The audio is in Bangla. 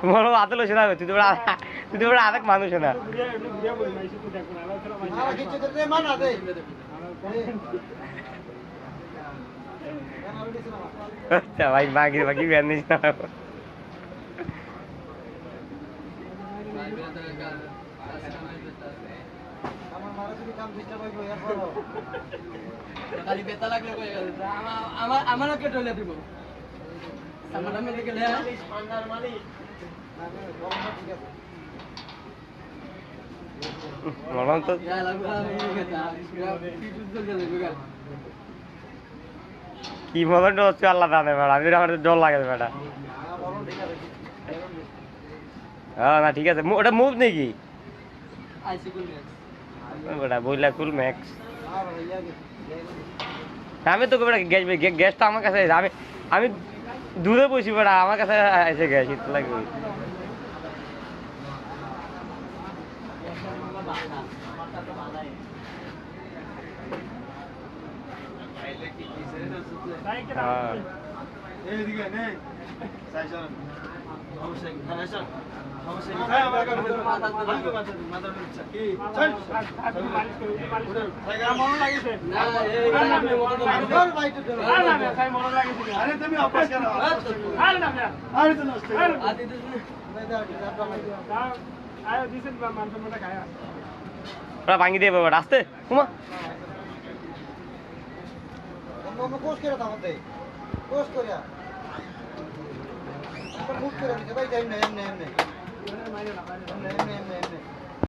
তোমার হাতে লইছে না তুই তো বড় আরেক মানুষ না আচ্ছা ভাই বাকি বাকি ব্যান নিস না খালি বেতা লাগলে কই আমারও কে টলে দিব সামানা মেলে গেলে পান্ডার মালিক মরলাম তো কি মতন হচ্ছে আল্লাহ জানে বেড়া আমি আমার ডর লাগে বেটা হ্যাঁ না ঠিক আছে ওটা মুভ নাকি বেটা বইলা কুল ম্যাক্স আমি তো বেটা গ্যাসটা আমার কাছে আমি আমি দূরে বসি বেটা আমার কাছে এসে গ্যাস শীত লাগবে ভাঙি দিয়ে বাবা আসতে কুমা কোষ করে দাও মতে কোষ করিয়া মুখ করে দিতে ভাই যাই না এমনি এমনি এমনি এমনি এমনি